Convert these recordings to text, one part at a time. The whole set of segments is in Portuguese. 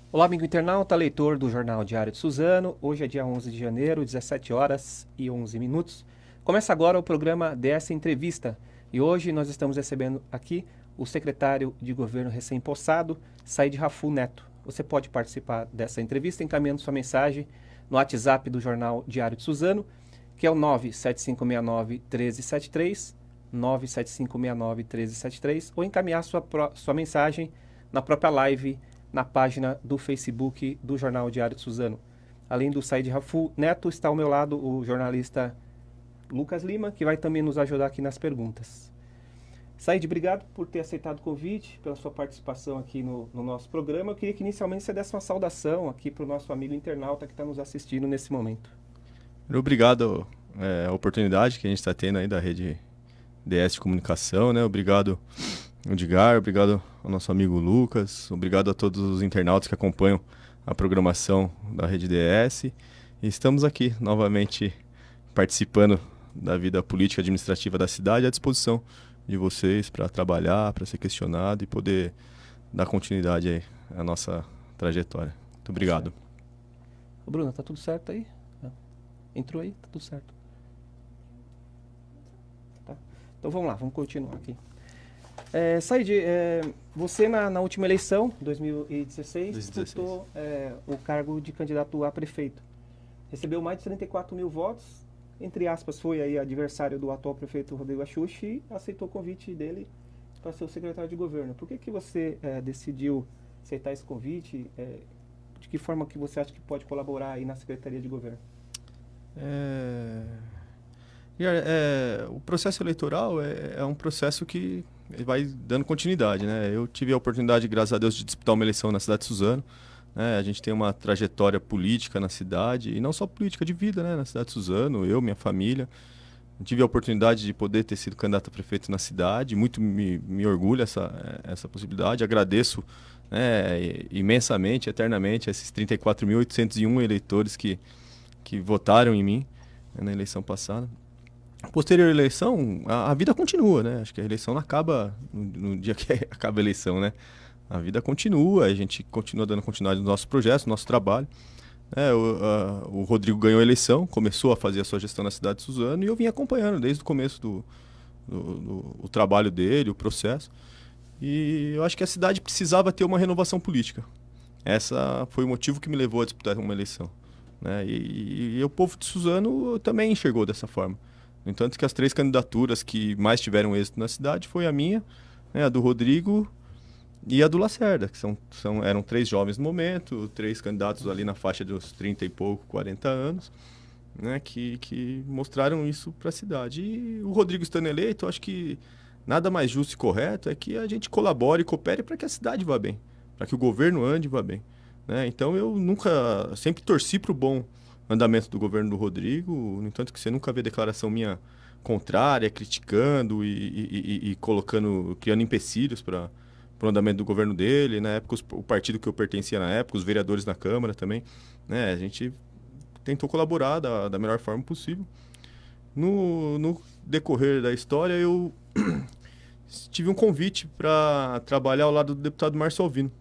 Olá, amigo internauta, leitor do Jornal Diário de Suzano. Hoje é dia 11 de janeiro, 17 horas e 11 minutos. Começa agora o programa DS Entrevista. E hoje nós estamos recebendo aqui o secretário de governo recém-possado, Said Rafu Neto. Você pode participar dessa entrevista encaminhando sua mensagem no WhatsApp do Jornal Diário de Suzano, que é o 97569-1373, 97569-1373, ou encaminhar sua mensagem na própria live na página do Facebook do Jornal Diário de Suzano. Além do Said Rafu Neto, está ao meu lado o jornalista Lucas Lima, que vai também nos ajudar aqui nas perguntas. Said, obrigado por ter aceitado o convite, pela sua participação aqui no nosso programa. Eu queria que inicialmente você desse uma saudação aqui para o nosso amigo internauta que está nos assistindo nesse momento. Obrigado a oportunidade que a gente está tendo aí da rede DS de comunicação, né? Obrigado, Edgar, obrigado ao nosso amigo Lucas, obrigado a todos os internautas que acompanham a programação da rede DS. E estamos aqui novamente participando da vida política e administrativa da cidade, à disposição de vocês para trabalhar, para ser questionado e poder dar continuidade aí à nossa trajetória. Muito obrigado. Ô, Bruna, tá tudo certo aí? Entrou aí? Tá tudo certo. Tá. Então vamos lá, vamos continuar aqui. Said, você na última eleição, 2016, disputou o cargo de candidato a prefeito. Recebeu mais de 34 mil votos, entre aspas, foi aí adversário do atual prefeito Rodrigo Axuxi e aceitou o convite dele para ser o secretário de governo. Por que você decidiu aceitar esse convite? De que forma que você acha que pode colaborar aí na Secretaria de Governo? O processo eleitoral é um processo que vai dando continuidade, né? Eu tive a oportunidade, graças a Deus, de disputar uma eleição na cidade de Suzano, né? A gente tem uma trajetória política na cidade, e não só política de vida, né? Na cidade de Suzano, eu, minha família. Eu tive a oportunidade de poder ter sido candidato a prefeito na cidade, muito me orgulha essa possibilidade. Agradeço, né, imensamente, eternamente, esses 34.801 eleitores que votaram em mim, né, na eleição passada. Posterior à eleição, a vida continua, né? Acho que a eleição não acaba no dia que acaba a eleição, né? A vida continua, a gente continua dando continuidade nos nossos projetos, no nosso trabalho. O Rodrigo ganhou a eleição, começou a fazer a sua gestão na cidade de Suzano e eu vim acompanhando desde o começo do trabalho dele, o processo. E eu acho que a cidade precisava ter uma renovação política. Essa foi o motivo que me levou a disputar uma eleição, né? E o povo de Suzano também enxergou dessa forma. No entanto, que as 3 candidaturas que mais tiveram êxito na cidade foi a minha, né, a do Rodrigo e a do Lacerda, que eram 3 jovens no momento, 3 candidatos ali na faixa dos 30 e pouco, 40 anos, né, que mostraram isso para a cidade. E o Rodrigo estando eleito, eu acho que nada mais justo e correto é que a gente colabore e coopere para que a cidade vá bem, para que o governo ande e vá bem, né? Então eu sempre torci para o bom andamento do governo do Rodrigo, no entanto que você nunca vê declaração minha contrária, criticando e criando empecilhos para o andamento do governo dele. Na época, o partido que eu pertencia na época, os vereadores na Câmara também, né? A gente tentou colaborar da melhor forma possível. No decorrer da história, eu tive um convite para trabalhar ao lado do deputado Márcio Alvino.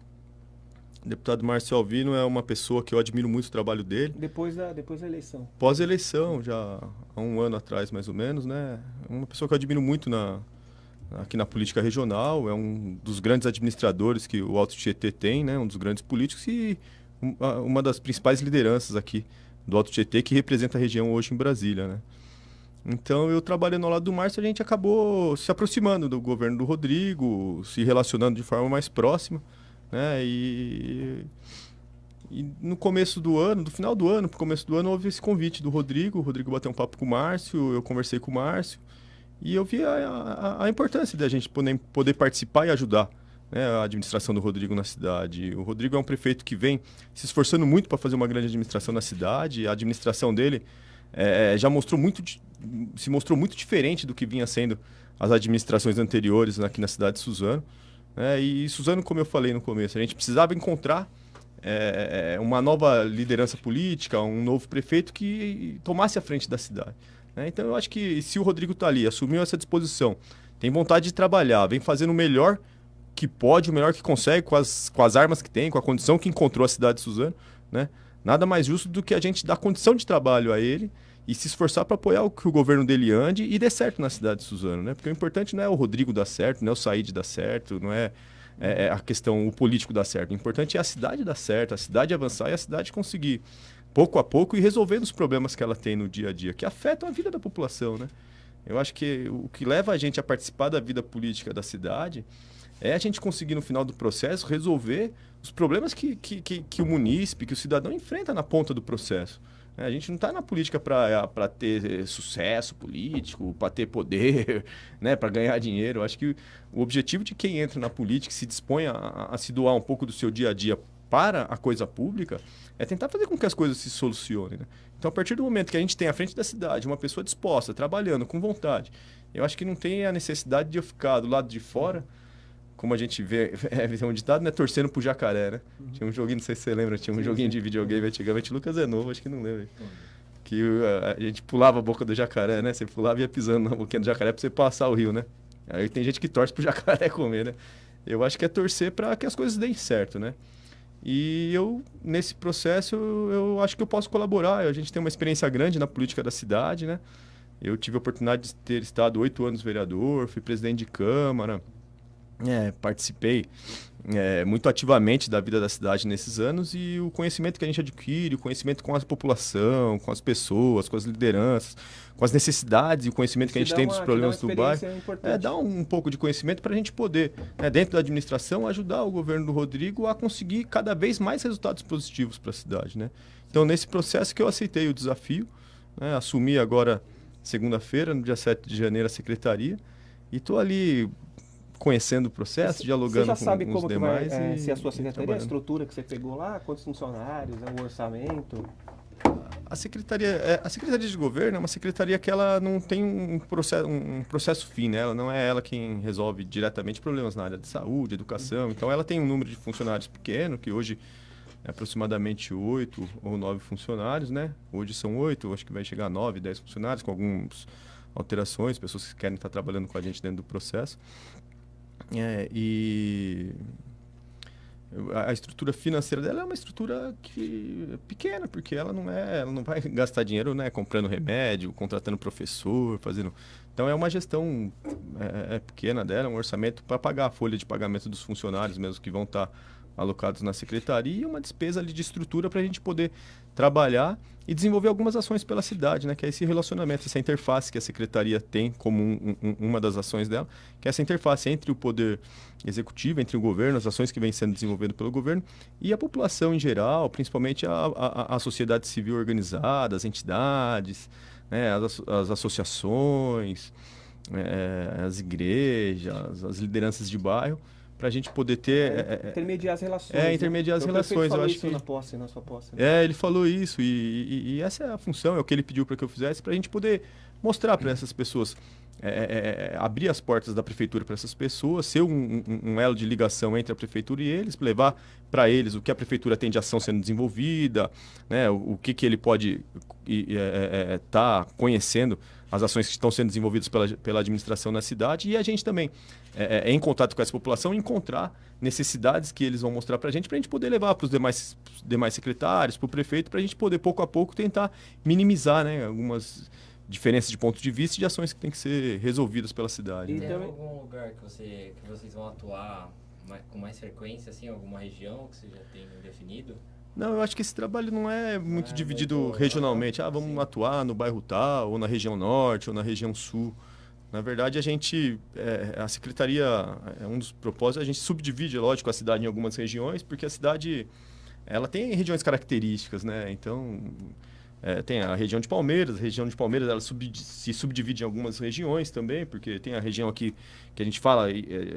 O deputado Márcio Alvino é uma pessoa que eu admiro muito o trabalho dele. Depois da eleição. Pós-eleição, já há um ano atrás mais ou menos, né? Uma pessoa que eu admiro muito aqui na política regional, é um dos grandes administradores que o Alto Tietê tem, né? Um dos grandes políticos e uma das principais lideranças aqui do Alto Tietê que representa a região hoje em Brasília, né? Então, eu trabalhando ao lado do Márcio, a gente acabou se aproximando do governo do Rodrigo, se relacionando de forma mais próxima, né? E no começo do ano, do final do ano, pro começo do ano, houve esse convite do Rodrigo. O Rodrigo bateu um papo com o Márcio, eu conversei com o Márcio e eu vi a importância da gente poder participar e ajudar, né, a administração do Rodrigo na cidade. O Rodrigo é um prefeito que vem se esforçando muito para fazer uma grande administração na cidade. A administração dele se mostrou muito diferente do que vinha sendo as administrações anteriores aqui na cidade de Suzano. E Suzano, como eu falei no começo, a gente precisava encontrar uma nova liderança política, um novo prefeito que tomasse a frente da cidade, né? Então eu acho que se o Rodrigo está ali, assumiu essa disposição, tem vontade de trabalhar, vem fazendo o melhor que pode, o melhor que consegue, com as armas que tem, com a condição que encontrou a cidade de Suzano, né? Nada mais justo do que a gente dar condição de trabalho a ele e se esforçar para apoiar o que o governo dele ande e dê certo na cidade de Suzano, né? Porque o importante não é o Rodrigo dar certo, não é o Said dar certo, não é, a questão, o político dar certo. O importante é a cidade dar certo, a cidade avançar e a cidade conseguir, pouco a pouco, ir resolvendo os problemas que ela tem no dia a dia, que afetam a vida da população, né? Eu acho que o que leva a gente a participar da vida política da cidade é a gente conseguir, no final do processo, resolver os problemas que o munícipe, que o cidadão enfrenta na ponta do processo. A gente não está na política para ter sucesso político, para ter poder, né, para ganhar dinheiro. Eu acho que o objetivo de quem entra na política, se dispõe a se doar um pouco do seu dia a dia para a coisa pública, é tentar fazer com que as coisas se solucionem, né? Então, a partir do momento que a gente tem à frente da cidade uma pessoa disposta, trabalhando, com vontade, eu acho que não tem a necessidade de eu ficar do lado de fora, como a gente vê, um ditado, né? Torcendo pro jacaré, né? Tinha um joguinho, não sei se você lembra, tinha um joguinho de videogame antigamente, Lucas é novo, acho que não lembra. Que a gente pulava a boca do jacaré, né? Você pulava e ia pisando na boquinha do jacaré pra você passar o rio, né? Aí tem gente que torce pro jacaré comer, né? Eu acho que é torcer para que as coisas deem certo, né? E eu, nesse processo, eu acho que eu posso colaborar. A gente tem uma experiência grande na política da cidade, né? Eu tive a oportunidade de ter estado 8 anos vereador, fui presidente de Câmara, participei muito ativamente da vida da cidade nesses anos, e o conhecimento que a gente adquire, o conhecimento com a população, com as pessoas, com as lideranças, com as necessidades e o conhecimento que a gente tem dos problemas do bairro, dá um pouco de conhecimento para a gente poder, dentro da administração, ajudar o governo do Rodrigo a conseguir cada vez mais resultados positivos para a cidade, né? Então, nesse processo que eu aceitei o desafio, né, assumi agora, segunda-feira, no dia 7 de janeiro, a secretaria, e estou ali conhecendo o processo, dialogando com os demais. Você já sabe como que vai ser a sua secretaria, a estrutura que você pegou lá, quantos funcionários, o orçamento? A secretaria de governo é uma secretaria que ela não tem um processo fim, né? Ela não é ela quem resolve diretamente problemas na área de saúde, educação. Então, ela tem um número de funcionários pequeno, que hoje é aproximadamente 8 ou 9 funcionários, né? Hoje são 8, acho que vai chegar a 9, 10 funcionários, com algumas alterações, pessoas que querem estar trabalhando com a gente dentro do processo. E a estrutura financeira dela é uma estrutura pequena, porque ela não vai gastar dinheiro, né, comprando remédio, contratando professor, fazendo... Então, é uma gestão pequena dela, um orçamento para pagar a folha de pagamento dos funcionários mesmo que vão estar alocados na secretaria, e uma despesa ali de estrutura para a gente poder trabalhar e desenvolver algumas ações pela cidade, né? Que é esse relacionamento, essa interface que a secretaria tem como uma das ações dela, que é essa interface entre o poder executivo, entre o governo, as ações que vêm sendo desenvolvidas pelo governo, e a população em geral, principalmente a sociedade civil organizada, as entidades, né? As associações, as igrejas, as lideranças de bairro, para a gente poder ter... intermediar as relações. Intermediar as relações. Eu acho que na sua posse. Né? Ele falou isso, e essa é a função, é o que ele pediu para que eu fizesse, para a gente poder mostrar para essas pessoas, abrir as portas da prefeitura para essas pessoas, ser um elo de ligação entre a prefeitura e eles, levar para eles o que a prefeitura tem de ação sendo desenvolvida, né, o que ele pode estar conhecendo, as ações que estão sendo desenvolvidas pela administração na cidade, e a gente também, em contato com essa população, encontrar necessidades que eles vão mostrar para a gente poder levar para os demais secretários, para o prefeito, para a gente poder, pouco a pouco, tentar minimizar, né, algumas diferenças de ponto de vista e de ações que têm que ser resolvidas pela cidade. Tem algum lugar que vocês vão atuar com mais frequência, assim, alguma região que você já tem definido? Não, eu acho que esse trabalho não é muito dividido regionalmente. Vamos atuar no bairro tal, ou na região norte, ou na região sul. Na verdade, a secretaria, um dos propósitos, a gente subdivide, lógico, a cidade em algumas regiões, porque a cidade, ela tem regiões características, né? Então, tem a região de Palmeiras. A região de Palmeiras, ela se subdivide em algumas regiões também, porque tem a região aqui que a gente fala,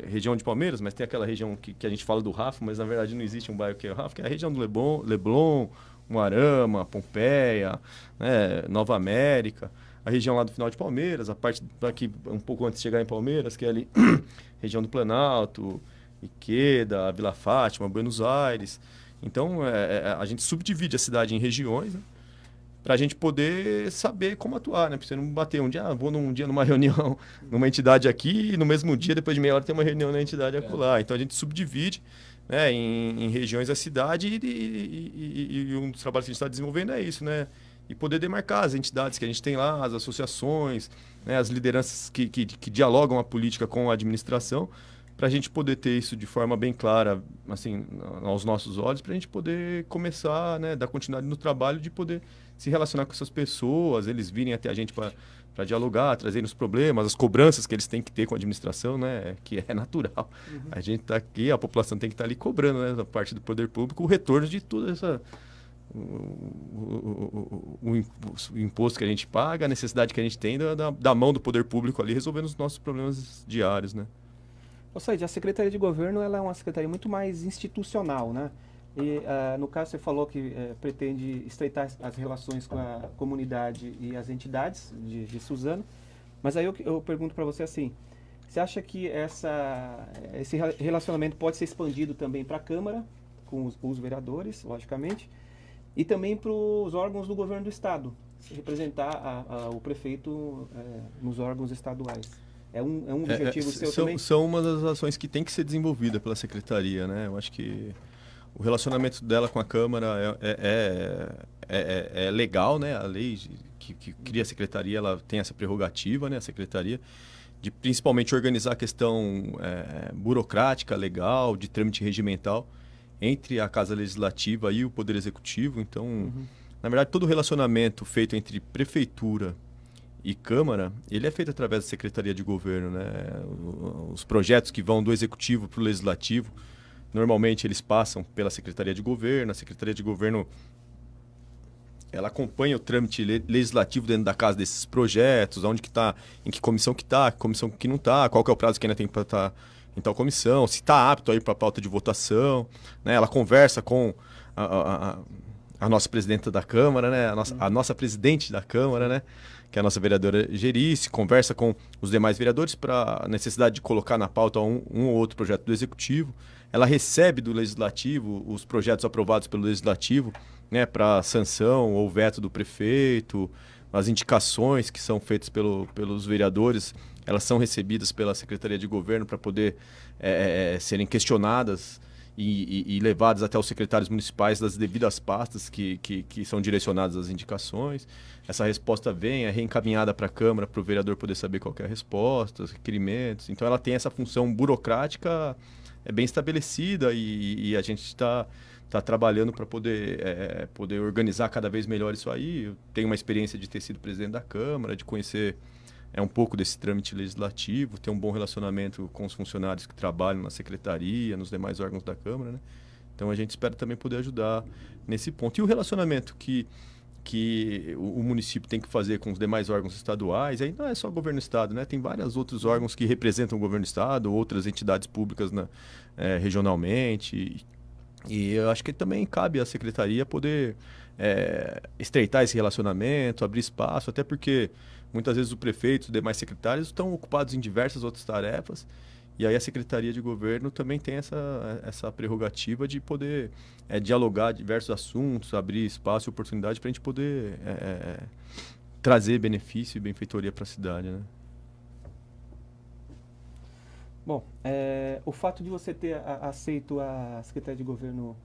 região de Palmeiras, mas tem aquela região que a gente fala do Rafa, mas na verdade não existe um bairro que é o Rafa, que é a região do Leblon, Umuarama, Pompeia, né, Nova América. A região lá do final de Palmeiras, a parte daqui um pouco antes de chegar em Palmeiras, que é ali região do Planalto, Iqueda, Vila Fátima, Buenos Aires. Então, a gente subdivide a cidade em regiões, né? para a gente poder saber como atuar, né? Para você não bater um dia, vou num dia numa reunião numa entidade aqui e no mesmo dia, depois de meia hora, tem uma reunião na entidade acolá. Então a gente subdivide, né, em regiões da cidade e um dos trabalhos que a gente está desenvolvendo é isso, né? E poder demarcar as entidades que a gente tem lá, as associações, né, as lideranças que dialogam a política com a administração, para a gente poder ter isso de forma bem clara, assim, aos nossos olhos, para a gente poder começar, né, dar continuidade no trabalho de poder se relacionar com essas pessoas, eles virem até a gente para dialogar, trazerem os problemas, as cobranças que eles têm que ter com a administração, né, que é natural. Uhum. A gente está aqui, a população tem que estar ali cobrando, né, da parte do poder público, o retorno de toda essa... O imposto que a gente paga, a necessidade que a gente tem da mão do poder público ali, resolvendo os nossos problemas diários, né? Ou seja, a Secretaria de Governo ela é uma secretaria muito mais institucional, né? E, no caso, você falou que pretende estreitar as relações com a comunidade e as entidades de Suzano, mas aí eu pergunto para você assim, você acha que esse relacionamento pode ser expandido também para a Câmara, com os vereadores, logicamente, e também para os órgãos do governo do Estado, representar o prefeito nos órgãos estaduais? É um objetivo seu também? São uma das ações que tem que ser desenvolvida pela Secretaria, né? Eu acho que o relacionamento dela com a Câmara é legal, né? A lei que cria a Secretaria, ela tem essa prerrogativa, né? A Secretaria, de principalmente organizar a questão burocrática, legal, de trâmite regimental entre a Casa Legislativa e o Poder Executivo. Então, na verdade, todo o relacionamento feito entre Prefeitura e Câmara, ele é feito através da Secretaria de Governo, né? Os projetos que vão do Executivo para o Legislativo, normalmente eles passam pela Secretaria de Governo. A Secretaria de Governo, ela acompanha o trâmite legislativo dentro da casa desses projetos, onde que está, em que comissão que não está, qual que é o prazo que ainda tem para estar em tal comissão, se está apto a ir para a pauta de votação, né? Ela conversa com a nossa presidenta da Câmara, né? A nossa presidente da Câmara, né? Que é a nossa vereadora Gerice, conversa com os demais vereadores para a necessidade de colocar na pauta um ou outro projeto do Executivo. Ela recebe do Legislativo os projetos aprovados pelo Legislativo, né, para sanção ou veto do prefeito. As indicações que são feitas pelos vereadores, elas são recebidas pela Secretaria de Governo para poder serem questionadas e levadas até os secretários municipais das devidas pastas que são direcionadas às indicações. Essa resposta vem, é reencaminhada para a Câmara, para o vereador poder saber qual que é a resposta, os requerimentos. Então, ela tem essa função burocrática bem estabelecida e a gente está trabalhando para poder organizar cada vez melhor isso aí. Eu tenho uma experiência de ter sido presidente da Câmara, de conhecer um pouco desse trâmite legislativo, ter um bom relacionamento com os funcionários que trabalham na secretaria, nos demais órgãos da Câmara, né? Então a gente espera também poder ajudar nesse ponto. E o relacionamento que o município tem que fazer com os demais órgãos estaduais, aí não é só o governo do estado, né? Tem vários outros órgãos que representam o governo do estado, outras entidades públicas regionalmente. E eu acho que também cabe à secretaria poder estreitar esse relacionamento, abrir espaço, até porque muitas vezes o prefeito e os demais secretários estão ocupados em diversas outras tarefas, e aí a Secretaria de Governo também tem essa prerrogativa de poder dialogar diversos assuntos, abrir espaço e oportunidade para a gente poder trazer benefício e benfeitoria para a cidade, né? Bom, o fato de você ter aceito a Secretaria de Governo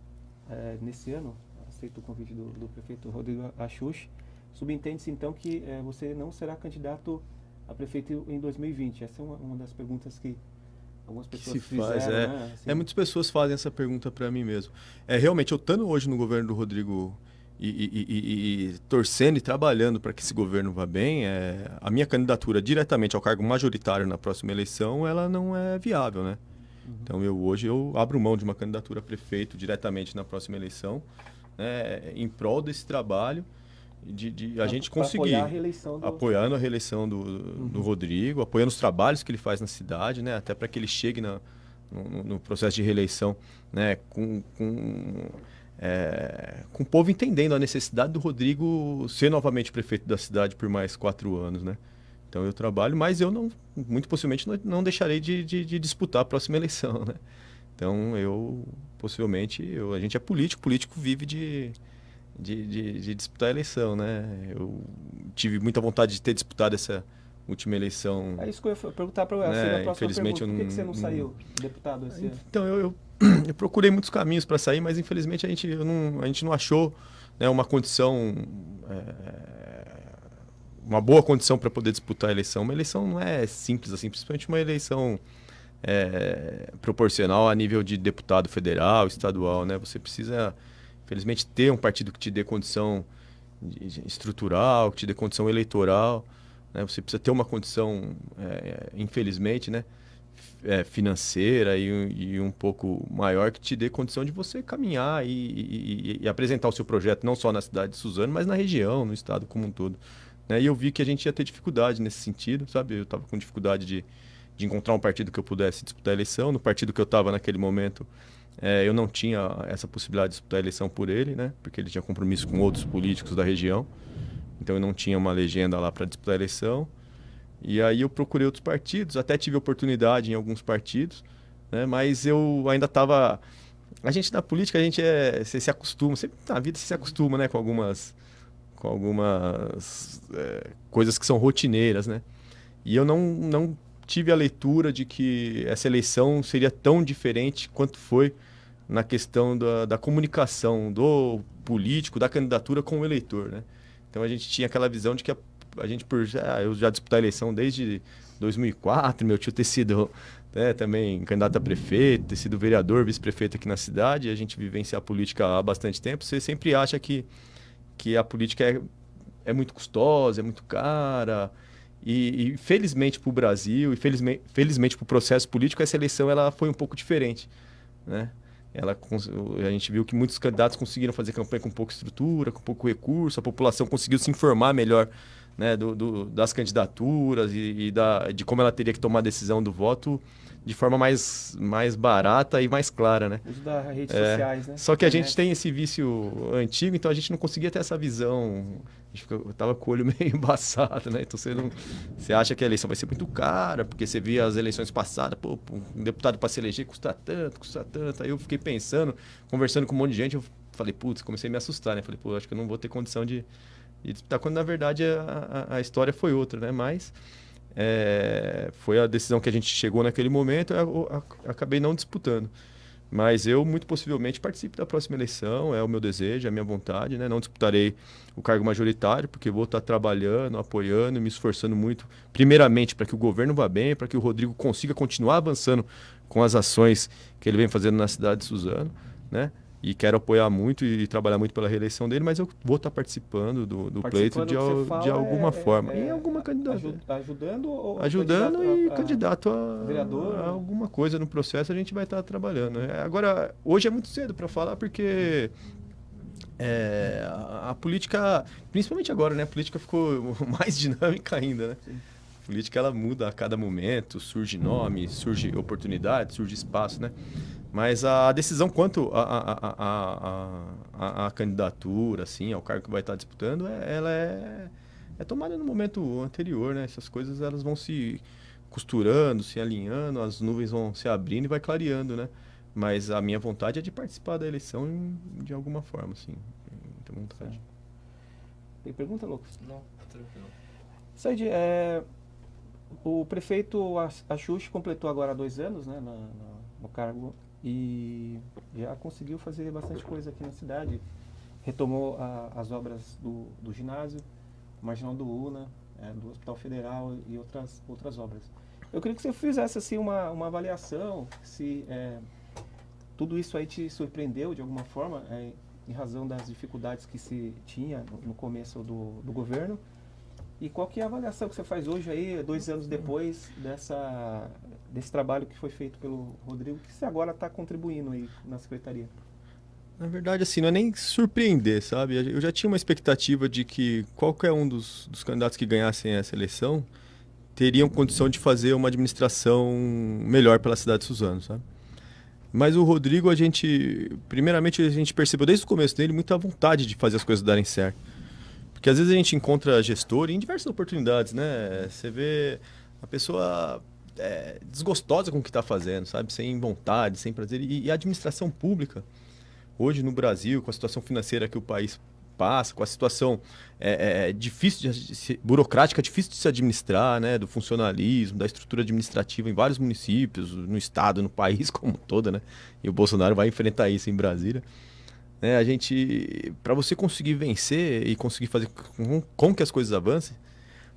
nesse ano, aceito o convite do prefeito Rodrigo Axuxi, subentende-se então que você não será candidato a prefeito em 2020. Essa é uma das perguntas que algumas pessoas fizeram, né? Assim. Muitas pessoas fazem essa pergunta para mim mesmo. Realmente, eu estando hoje no governo do Rodrigo e torcendo e trabalhando para que esse governo vá bem, a minha candidatura diretamente ao cargo majoritário na próxima eleição, ela não é viável, né? Então, hoje eu abro mão de uma candidatura a prefeito diretamente na próxima eleição, né, em prol desse trabalho de a gente conseguir apoiando a reeleição do Rodrigo, apoiando os trabalhos que ele faz na cidade, né, até para que ele chegue no processo de reeleição, né, com o povo entendendo a necessidade do Rodrigo ser novamente prefeito da cidade por mais 4 anos, né? Então eu trabalho, mas eu muito possivelmente não deixarei de disputar a próxima eleição, né? Então a gente é político vive de disputar a eleição, né? Eu tive muita vontade de ter disputado essa última eleição. É isso que eu ia perguntar para você na próxima Infelizmente pergunta. Por que você não não saiu deputado esse ano? Então, eu procurei muitos caminhos para sair, mas infelizmente a gente não achou, né, uma condição, uma boa condição para poder disputar a eleição. Uma eleição não é simples assim, principalmente uma eleição proporcional a nível de deputado federal, estadual, né? Você precisa, infelizmente, ter um partido que te dê condição estrutural, que te dê condição eleitoral, né? Você precisa ter uma condição, infelizmente, né, financeira e um pouco maior que te dê condição de você caminhar e apresentar o seu projeto não só na cidade de Suzano, mas na região, no estado como um todo, né? E eu vi que a gente ia ter dificuldade nesse sentido, sabe? Eu estava com dificuldade de encontrar um partido que eu pudesse disputar a eleição. No partido que eu estava naquele momento, eu não tinha essa possibilidade de disputar a eleição por ele, né? Porque ele tinha compromisso com outros políticos da região. Então eu não tinha uma legenda lá para disputar a eleição. E aí eu procurei outros partidos, até tive oportunidade em alguns partidos, né? Mas eu ainda estava... A gente na política, você se acostuma, sempre na vida você se acostuma, né? Com algumas coisas que são rotineiras, né? E eu não tive a leitura de que essa eleição seria tão diferente quanto foi na questão da comunicação do político, da candidatura com o eleitor, né? Então a gente tinha aquela visão de que eu já disputei a eleição desde 2004, meu tio ter sido, né, também candidato a prefeito, ter sido vereador, vice-prefeito aqui na cidade, e a gente vivencia a política há bastante tempo. Você sempre acha que a política é muito custosa, é muito cara. E felizmente para o Brasil, e felizmente para o processo político, essa eleição ela foi um pouco diferente, né? A gente viu que muitos candidatos conseguiram fazer campanha com pouca estrutura, com pouco recurso, a população conseguiu se informar melhor, né, das candidaturas de como ela teria que tomar a decisão do voto de forma mais barata e mais clara, né? Uso das redes sociais, né? Só que a gente tem esse vício antigo, então a gente não conseguia ter essa visão. Eu tava com o olho meio embaçado, né? Então você acha que a eleição vai ser muito cara, porque você via as eleições passadas, pô, um deputado para se eleger custa tanto. Aí eu fiquei pensando, conversando com um monte de gente, eu falei, putz, comecei a me assustar, né? Falei, pô, acho que eu não vou ter condição de disputar, quando na verdade a história foi outra, né? Mas foi a decisão que a gente chegou naquele momento, eu acabei não disputando. Mas eu, muito possivelmente, participo da próxima eleição, é o meu desejo, é a minha vontade, né? Não disputarei o cargo majoritário, porque vou estar trabalhando, apoiando, me esforçando muito, primeiramente, para que o governo vá bem, para que o Rodrigo consiga continuar avançando com as ações que ele vem fazendo na cidade de Suzano, né? E quero apoiar muito e trabalhar muito pela reeleição dele, mas eu vou estar participando do pleito de alguma forma. Em alguma candidatura. Ajudando ou ajudando candidato vereador, a alguma coisa no processo, a gente vai estar trabalhando. Agora, hoje é muito cedo para falar, porque a política, principalmente agora, né? A política ficou mais dinâmica ainda, né? Sim. A política ela muda a cada momento, surge nome, surge oportunidade, surge espaço, né? Mas a decisão quanto à candidatura, assim, ao cargo que vai estar disputando, ela é tomada no momento anterior, né? Essas coisas elas vão se costurando, se alinhando, as nuvens vão se abrindo e vai clareando, né? Mas a minha vontade é de participar da eleição de alguma forma, assim. Tenho vontade. Tem pergunta, Lucas? Não, tranquilo. Said, o prefeito Axuxi completou agora 2 anos, né, no cargo, e já conseguiu fazer bastante coisa aqui na cidade. Retomou as obras do ginásio, Marginal do UNA, do Hospital Federal e outras obras. Eu queria que você fizesse assim, uma avaliação, se tudo isso aí te surpreendeu de alguma forma, em razão das dificuldades que se tinha no começo do governo. E qual que é a avaliação que você faz hoje aí, 2 anos depois desse trabalho que foi feito pelo Rodrigo, que você agora está contribuindo aí na secretaria? Na verdade, assim, não é nem surpreender, sabe? Eu já tinha uma expectativa de que qualquer um dos candidatos que ganhassem essa eleição teriam condição de fazer uma administração melhor pela cidade de Suzano, sabe? Mas o Rodrigo, primeiramente, a gente percebeu desde o começo dele muita vontade de fazer as coisas darem certo. Porque às vezes a gente encontra gestor em diversas oportunidades, né? Você vê a pessoa desgostosa com o que está fazendo, sabe? Sem vontade, sem prazer. E a administração pública, hoje no Brasil, com a situação financeira que o país passa, com a situação burocrática, difícil de se administrar, né, do funcionalismo, da estrutura administrativa em vários municípios, no estado, no país como um todo, né, e o Bolsonaro vai enfrentar isso em Brasília. A gente, para você conseguir vencer e conseguir fazer com que as coisas avancem,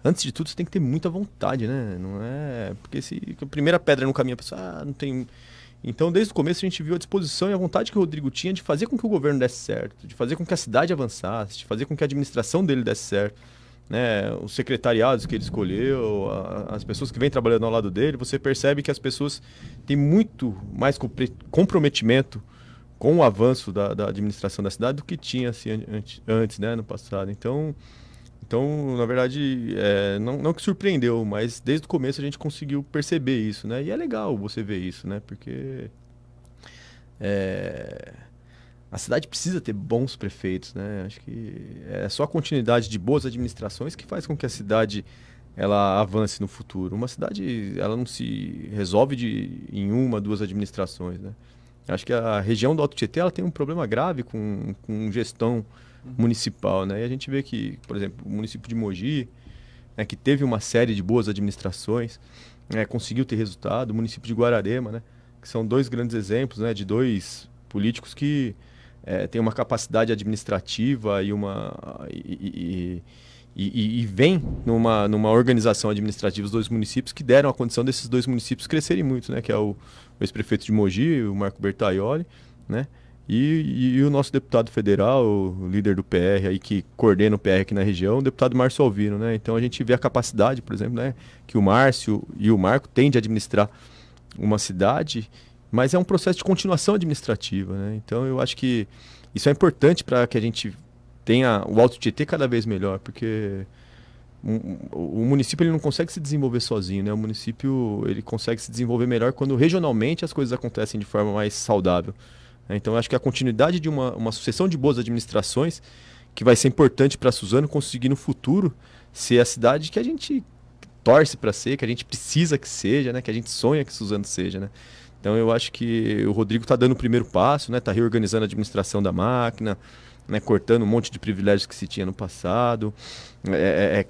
antes de tudo você tem que ter muita vontade, né? Não é porque se a primeira pedra no caminho a pessoa não tem. Então, desde o começo a gente viu a disposição e a vontade que o Rodrigo tinha de fazer com que o governo desse certo, de fazer com que a cidade avançasse, de fazer com que a administração dele desse certo, né? Os secretariados que ele escolheu, as pessoas que vêm trabalhando ao lado dele, você percebe que as pessoas têm muito mais comprometimento com o avanço da administração da cidade do que tinha assim, antes, né, no passado. Então na verdade, não que surpreendeu, mas desde o começo a gente conseguiu perceber isso, né? E é legal você ver isso, né? Porque a cidade precisa ter bons prefeitos, né? Acho que é só a continuidade de boas administrações que faz com que a cidade ela avance no futuro. Uma cidade, ela não se resolve em uma, duas administrações, né? Acho que a região do Alto Tietê ela tem um problema grave com gestão municipal, né? E a gente vê que, por exemplo, o município de Mogi, né, que teve uma série de boas administrações, conseguiu ter resultado. O município de Guararema, né, que são dois grandes exemplos, né, de dois políticos que têm uma capacidade administrativa e vem numa organização administrativa dos dois municípios que deram a condição desses dois municípios crescerem muito, né? Que é o ex-prefeito de Mogi, o Marco Bertaioli, né? E o nosso deputado federal, o líder do PR, aí, que coordena o PR aqui na região, o deputado Márcio Alvino, né? Então a gente vê a capacidade, por exemplo, né, que o Márcio e o Marco têm de administrar uma cidade, mas é um processo de continuação administrativa, né? Então eu acho que isso é importante para que a gente tenha o Alto Tietê cada vez melhor, porque o município ele não consegue se desenvolver sozinho, né? O município ele consegue se desenvolver melhor quando regionalmente as coisas acontecem de forma mais saudável. Então, eu acho que a continuidade de uma sucessão de boas administrações que vai ser importante para Suzano conseguir no futuro ser a cidade que a gente torce para ser, que a gente precisa que seja, né? Que a gente sonha que Suzano seja, né? Então, eu acho que o Rodrigo está dando o primeiro passo, né? Está reorganizando a administração da máquina, né? Cortando um monte de privilégios que se tinha no passado,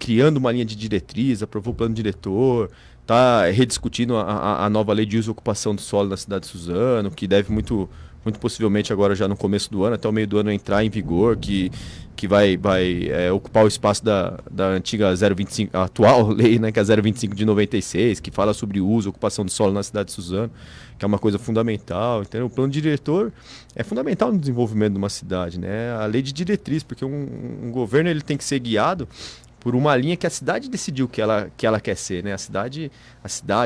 criando uma linha de diretriz, aprovou o plano diretor, está rediscutindo a nova lei de uso e ocupação do solo na cidade de Suzano, que deve muito possivelmente agora já no começo do ano, até o meio do ano entrar em vigor, que vai ocupar o espaço da antiga 025, a atual lei, né, que é a 025 de 96, que fala sobre uso e ocupação do solo na cidade de Suzano, que é uma coisa fundamental. Então, o plano diretor é fundamental no desenvolvimento de uma cidade, né? A lei de diretriz, porque um governo ele tem que ser guiado por uma linha que a cidade decidiu que ela quer ser, né? A cidade,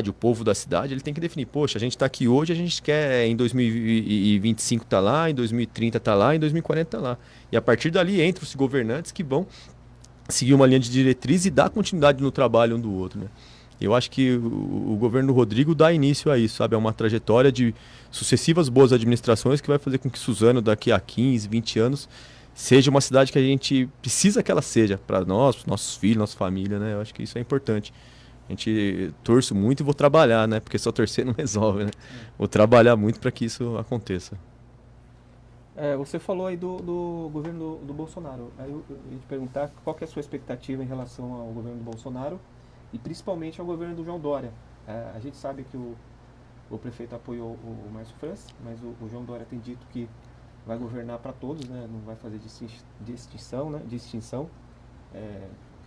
o povo da cidade, ele tem que definir, poxa, a gente está aqui hoje, a gente quer em 2025 tá lá, em 2030 tá lá, em 2040 tá lá. E a partir dali entram os governantes que vão seguir uma linha de diretriz e dar continuidade no trabalho um do outro, né? Eu acho que o governo do Rodrigo dá início a isso, sabe? É uma trajetória de sucessivas boas administrações que vai fazer com que Suzano, daqui a 15, 20 anos, seja uma cidade que a gente precisa que ela seja para nós, pros nossos filhos, nossa família, né? Eu acho que isso é importante. A gente torço muito e vou trabalhar, né? Porque só torcer não resolve, né? Vou trabalhar muito para que isso aconteça. Você falou aí do governo do Bolsonaro. Aí eu ia te perguntar qual que é a sua expectativa em relação ao governo do Bolsonaro e principalmente ao governo do João Dória. A gente sabe que o prefeito apoiou o Márcio França, mas o João Dória tem dito que vai governar para todos, né? Não vai fazer distinção, né? Que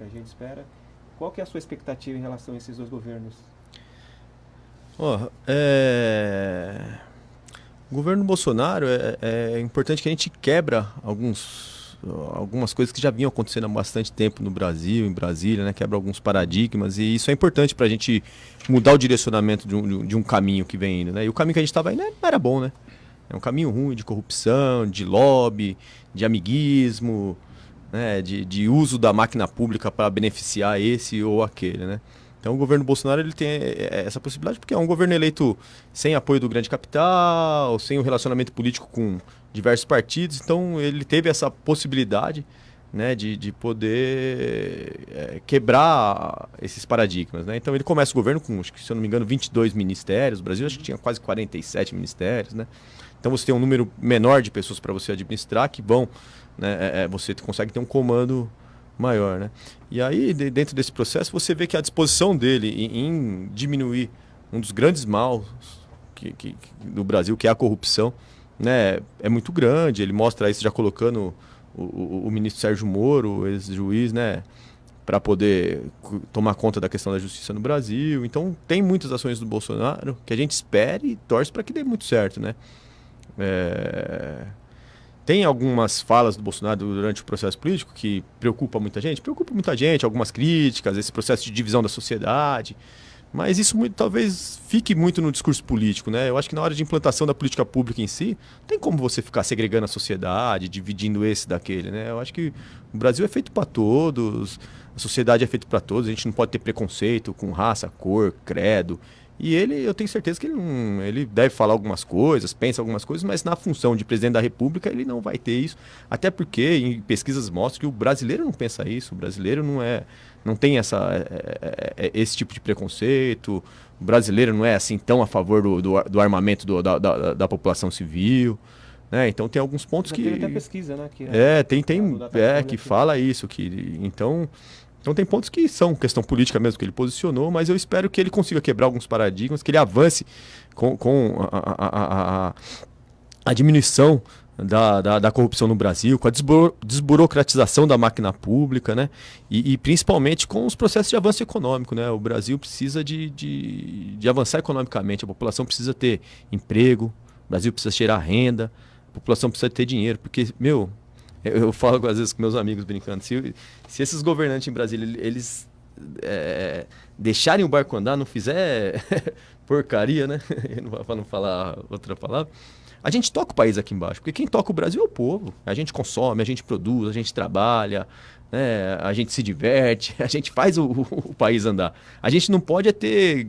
a gente espera. Qual que é a sua expectativa em relação a esses dois governos? O governo Bolsonaro é importante que a gente quebra algumas coisas que já vinham acontecendo há bastante tempo no Brasil, em Brasília, né? Quebra alguns paradigmas e isso é importante para a gente mudar o direcionamento de um caminho que vem indo, né? E o caminho que a gente estava indo não era bom, né? É um caminho ruim de corrupção, de lobby, de amiguismo, né? De uso da máquina pública para beneficiar esse ou aquele, né? Então o governo Bolsonaro ele tem essa possibilidade porque é um governo eleito sem apoio do grande capital, sem um relacionamento político com diversos partidos, então ele teve essa possibilidade, né, de poder quebrar esses paradigmas, né? Então ele começa o governo com, acho que, se eu não me engano, 22 ministérios. O Brasil acho que tinha quase 47 ministérios, né? Então você tem um número menor de pessoas para você administrar que vão, né, você consegue ter um comando maior, né? E aí, dentro desse processo, você vê que a disposição dele em diminuir um dos grandes males do Brasil, que é a corrupção, né, é muito grande. Ele mostra isso já colocando o ministro Sérgio Moro, ex-juiz, né, para poder tomar conta da questão da justiça no Brasil. Então, tem muitas ações do Bolsonaro que a gente espera e torce para que dê muito certo, né? Tem algumas falas do Bolsonaro durante o processo político que preocupa muita gente, algumas críticas, esse processo de divisão da sociedade. Mas isso talvez fique muito no discurso político, né? Eu acho que na hora de implantação da política pública em si, não tem como você ficar segregando a sociedade, dividindo esse daquele, né? Eu acho que o Brasil é feito para todos, a sociedade é feita para todos, a gente não pode ter preconceito com raça, cor, credo. E eu tenho certeza que ele deve falar algumas coisas, pensa algumas coisas, mas na função de presidente da República ele não vai ter isso. Até porque em pesquisas mostram que o brasileiro não pensa isso, o brasileiro não tem esse tipo de preconceito, o brasileiro não é assim tão a favor do armamento da população civil, né? Então tem alguns pontos que... Tem até pesquisa, né? Que fala isso, então tem pontos que são questão política mesmo, que ele posicionou, mas eu espero que ele consiga quebrar alguns paradigmas, que ele avance com a diminuição da corrupção no Brasil, com a desburocratização da máquina pública, né? E principalmente com os processos de avanço econômico, né? O Brasil precisa de avançar economicamente, a população precisa ter emprego, o Brasil precisa gerar renda, a população precisa ter dinheiro, porque, eu falo às vezes com meus amigos brincando, se esses governantes em Brasília, eles deixarem o barco andar, não fizer porcaria, né? Para não falar outra palavra, a gente toca o país aqui embaixo, porque quem toca o Brasil é o povo. A gente consome, a gente produz, a gente trabalha, né? A gente se diverte, a gente faz o país andar. A gente não pode ter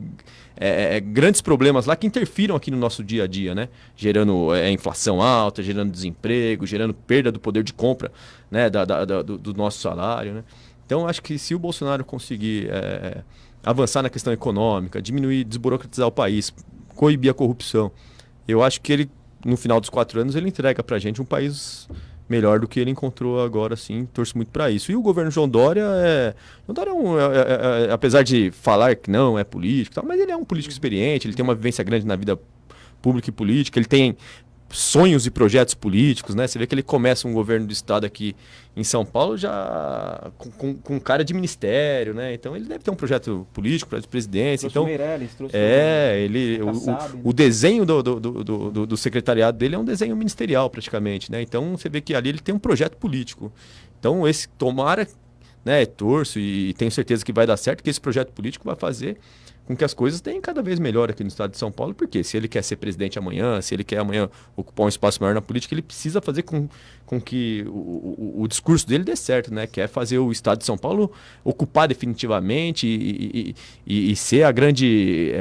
grandes problemas lá que interfiram aqui no nosso dia a dia, né? Gerando inflação alta, gerando desemprego, gerando perda do poder de compra, né? do nosso salário, né? Então, acho que se o Bolsonaro conseguir avançar na questão econômica, diminuir, desburocratizar o país, coibir a corrupção, eu acho que ele, no final dos 4 anos, ele entrega pra gente um país melhor do que ele encontrou agora, sim. Torço muito para isso. E o governo João Dória apesar de falar que não é político, tal, mas ele é um político experiente, ele tem uma vivência grande na vida pública e política, ele tem sonhos e projetos políticos, né? Você vê que ele começa um governo do estado aqui em São Paulo já com cara de ministério, né? Então ele deve ter um projeto político, projeto de presidência. Então, o desenho do secretariado dele é um desenho ministerial praticamente, né? Então você vê que ali ele tem um projeto político. Então esse tomara, né? Torço e tenho certeza que vai dar certo, que esse projeto político vai fazer com que as coisas tenham cada vez melhor aqui no estado de São Paulo, porque se ele quer ser presidente amanhã, se ele quer amanhã ocupar um espaço maior na política, ele precisa fazer com que o discurso dele dê certo, né? Quer fazer o estado de São Paulo ocupar definitivamente e ser a grande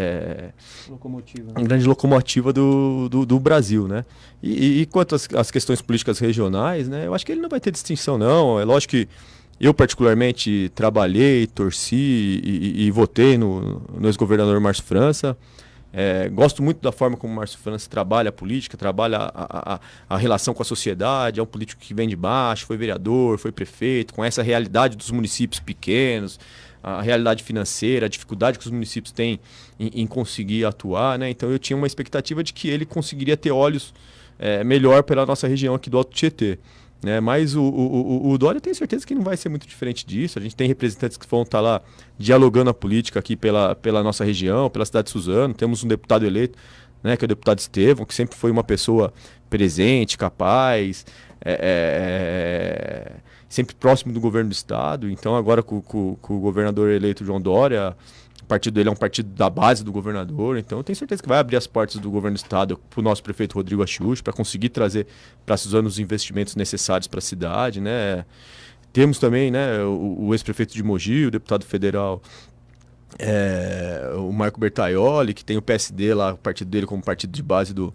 locomotiva do Brasil, né? E quanto às questões políticas regionais, né? Eu acho que ele não vai ter distinção, não. É lógico que eu, particularmente, trabalhei, torci e votei no ex-governador Márcio França. Gosto muito da forma como o Márcio França trabalha a política, trabalha a relação com a sociedade. É um político que vem de baixo, foi vereador, foi prefeito, conhece a realidade dos municípios pequenos, a realidade financeira, a dificuldade que os municípios têm em conseguir atuar, né? Então eu tinha uma expectativa de que ele conseguiria ter olhos melhor pela nossa região aqui do Alto Tietê. Mas o Dória, eu tenho certeza que não vai ser muito diferente disso. A gente tem representantes que vão estar lá dialogando a política aqui pela nossa região, pela cidade de Suzano. Temos um deputado eleito, né, que é o deputado Estevão, que sempre foi uma pessoa presente, capaz, sempre próximo do governo do estado. Então agora com o governador eleito João Dória, o partido dele é um partido da base do governador, então eu tenho certeza que vai abrir as portas do governo do estado para o nosso prefeito Rodrigo Axuxo, para conseguir trazer para Suzano os investimentos necessários para a cidade, né? Temos também, né, o ex-prefeito de Mogi, o deputado federal, o Marco Bertaioli, que tem o PSD lá, o partido dele como partido de base do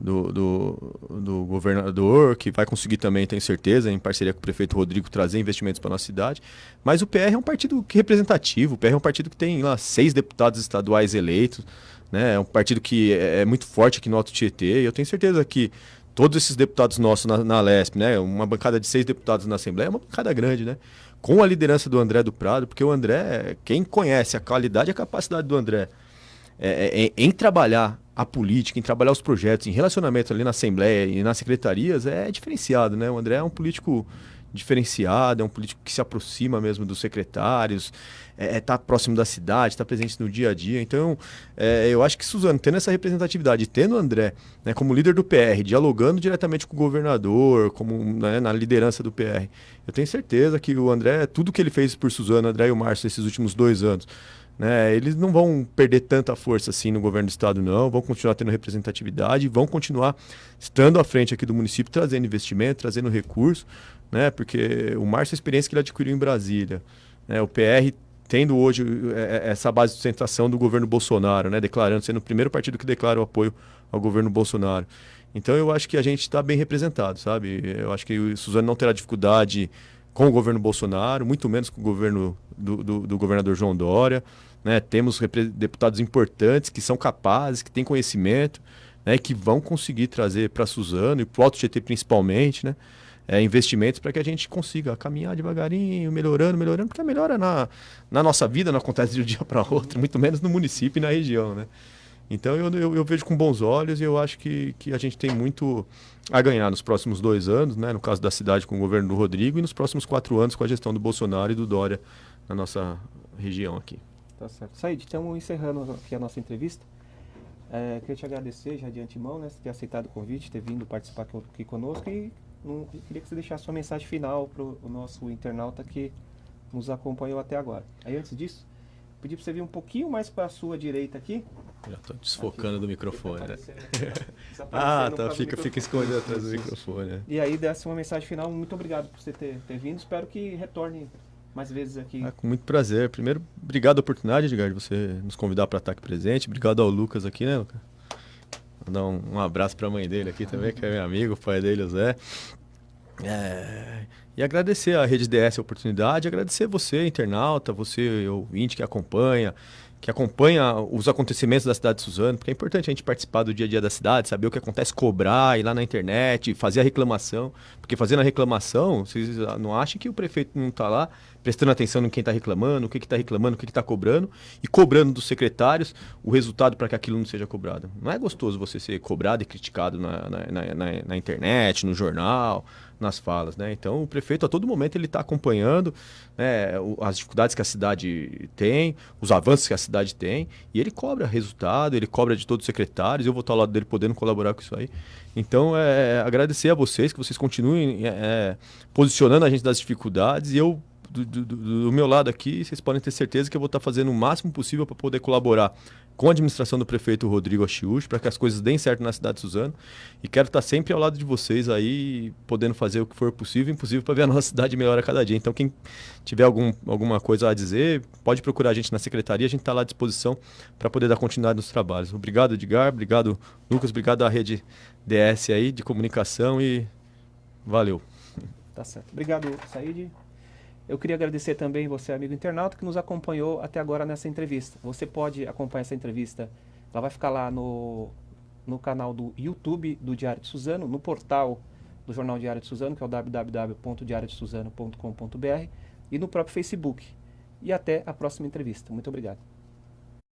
do governador, que vai conseguir também, tenho certeza, em parceria com o prefeito Rodrigo, trazer investimentos para a nossa cidade. Mas o PR é um partido representativo, o PR é um partido que tem lá 6 deputados estaduais eleitos, né? É um partido que é muito forte aqui no Alto Tietê, e eu tenho certeza que todos esses deputados nossos na Lesp, né? Uma bancada de 6 deputados na Assembleia é uma bancada grande, né? Com a liderança do André do Prado, porque o André, quem conhece a qualidade e a capacidade do André em trabalhar a política, em trabalhar os projetos, em relacionamento ali na Assembleia e nas secretarias, é diferenciado, né? O André é um político diferenciado, é um político que se aproxima mesmo dos secretários, tá próximo da cidade, está presente no dia a dia. Então, eu acho que Suzano, tendo essa representatividade, tendo o André, né, como líder do PR, dialogando diretamente com o governador, como, né, na liderança do PR, eu tenho certeza que o André, tudo que ele fez por Suzano, André e o Márcio, esses últimos 2 anos, né, eles não vão perder tanta força assim no governo do estado, não, vão continuar tendo representatividade, vão continuar estando à frente aqui do município, trazendo investimento, trazendo recurso, né, porque o Márcio, a experiência que ele adquiriu em Brasília, né, o PR tendo hoje essa base de sustentação do governo Bolsonaro, né, declarando, sendo o primeiro partido que declara o apoio ao governo Bolsonaro. Então eu acho que a gente está bem representado, sabe? Eu acho que o Suzano não terá dificuldade com o governo Bolsonaro, muito menos com o governo do governador João Dória, né? Temos deputados importantes que são capazes, que têm conhecimento, né? Que vão conseguir trazer para Suzano e para o Alto Tietê principalmente, né? Investimentos para que a gente consiga caminhar devagarinho, melhorando, porque a melhora na nossa vida não acontece de um dia para outro, muito menos no município e na região, né? Então eu vejo com bons olhos e eu acho que a gente tem muito a ganhar nos próximos 2 anos, né? No caso da cidade com o governo do Rodrigo e nos próximos 4 anos com a gestão do Bolsonaro e do Dória na nossa região aqui. Tá certo. Said, estamos encerrando aqui a nossa entrevista. Queria te agradecer já de antemão, né? Por ter aceitado o convite, ter vindo participar aqui conosco e queria que você deixasse sua mensagem final para o nosso internauta que nos acompanhou até agora. Aí antes disso, pedi para você vir um pouquinho mais para a sua direita aqui. Já estou desfocando do microfone, né? Tá, fica escondido atrás do microfone. Né? E aí desse uma mensagem final. Muito obrigado por você ter vindo. Espero que retorne mais vezes aqui. Com muito prazer. Primeiro, obrigado a oportunidade, Edgar, de você nos convidar para estar aqui presente. Obrigado ao Lucas aqui, né, Lucas? Vou dar um abraço para a mãe dele aqui também, que é meu amigo, o pai dele, o Zé. E agradecer à Rede DS a oportunidade, agradecer você, internauta, você, ouvinte que acompanha os acontecimentos da cidade de Suzano, porque é importante a gente participar do dia a dia da cidade, saber o que acontece, cobrar, ir lá na internet, fazer a reclamação, porque fazendo a reclamação, vocês não acham que o prefeito não está lá prestando atenção em quem está reclamando, o que está reclamando, o que está cobrando, e cobrando dos secretários o resultado para que aquilo não seja cobrado. Não é gostoso você ser cobrado e criticado na internet, no jornal, nas falas, né? Então o prefeito a todo momento ele está acompanhando, né, as dificuldades que a cidade tem, os avanços que a cidade tem, e ele cobra resultado, ele cobra de todos os secretários, eu vou estar ao lado dele podendo colaborar com isso aí. Então agradecer a vocês, que vocês continuem posicionando a gente das dificuldades, e eu do meu lado aqui, vocês podem ter certeza que eu vou estar fazendo o máximo possível para poder colaborar com a administração do prefeito Rodrigo Achiuchi, para que as coisas deem certo na cidade de Suzano. E quero estar sempre ao lado de vocês aí, podendo fazer o que for possível e impossível para ver a nossa cidade melhor a cada dia. Então, quem tiver alguma coisa a dizer, pode procurar a gente na secretaria, a gente está lá à disposição para poder dar continuidade nos trabalhos. Obrigado, Edgar, obrigado, Lucas, obrigado à Rede DS aí de comunicação e valeu. Tá certo. Obrigado, Said. Eu queria agradecer também você, amigo internauta, que nos acompanhou até agora nessa entrevista. Você pode acompanhar essa entrevista, ela vai ficar lá no canal do YouTube do Diário de Suzano, no portal do Jornal Diário de Suzano, que é o www.diariodesuzano.com.br, e no próprio Facebook. E até a próxima entrevista. Muito obrigado.